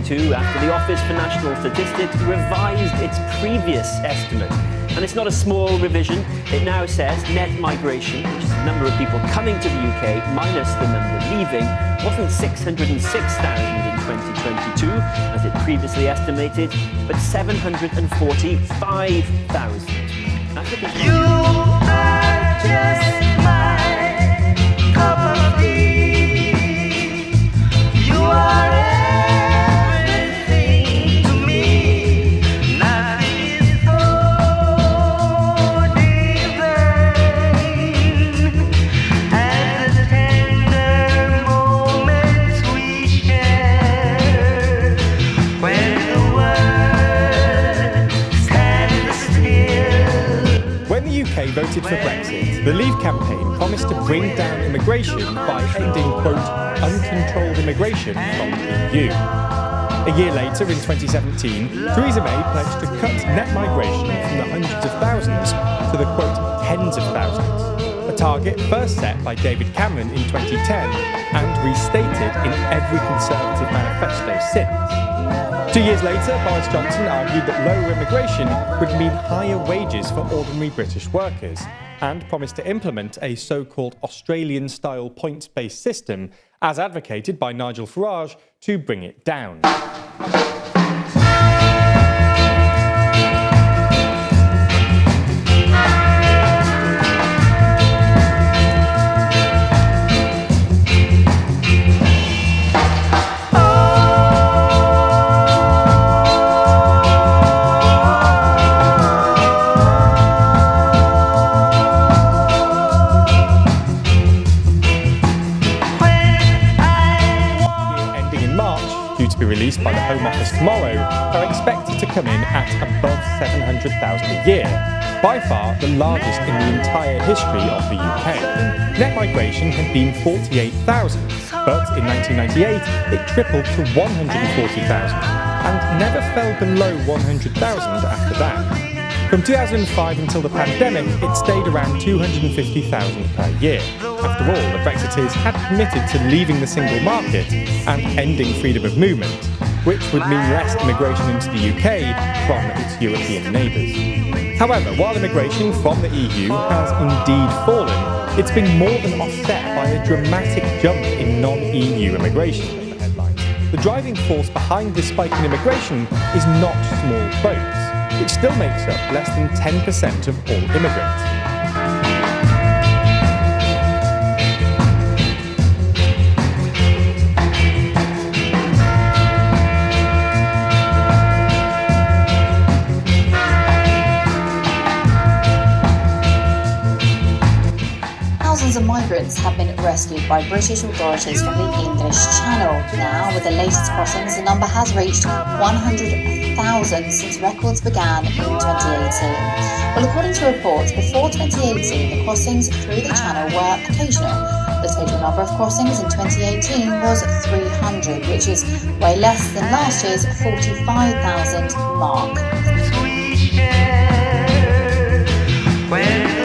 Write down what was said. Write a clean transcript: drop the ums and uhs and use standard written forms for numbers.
2022 after the Office for National Statistics revised its previous estimate. And it's not a small revision. It now says net migration, which is the number of people coming to the UK minus the number leaving, wasn't 606,000 in 2022, as it previously estimated, but 745,000. You are just my cup of tea. You are everything to me. Nothing is so divine as the tender moments we share when the world stands still. When the UK voted for Brexit, the Leave campaign promised to bring down immigration by ending, quote, uncontrolled immigration from the EU. A year later, in 2017, Theresa May pledged to cut net migration from the hundreds of thousands to the, quote, tens of thousands, a target first set by David Cameron in 2010 and restated in every Conservative manifesto since. 2 years later, Boris Johnson argued that lower immigration would mean higher wages for ordinary British workers and promised to implement a so-called Australian-style points-based system, as advocated by Nigel Farage, to bring it down. Released by the Home Office tomorrow, are expected to come in at above 700,000 a year, by far the largest in the entire history of the UK. Net migration had been 48,000, but in 1998 it tripled to 140,000 and never fell below 100,000 after that. From 2005 until the pandemic, it stayed around 250,000 per year. After all, the Brexiteers had committed to leaving the single market and ending freedom of movement, which would mean less immigration into the UK from its European neighbours. However, while immigration from the EU has indeed fallen, it's been more than offset by a dramatic jump in non-EU immigration. The driving force behind this spike in immigration is not small boats, which still makes up less than 10% of all immigrants. Thousands of migrants have been rescued by British authorities from the English Channel. Now, with the latest crossings, the number has reached 100,000 since records began in 2018. Well, according to reports, before 2018, the crossings through the Channel were occasional. The total number of crossings in 2018 was 300, which is way less than last year's 45,000 mark. When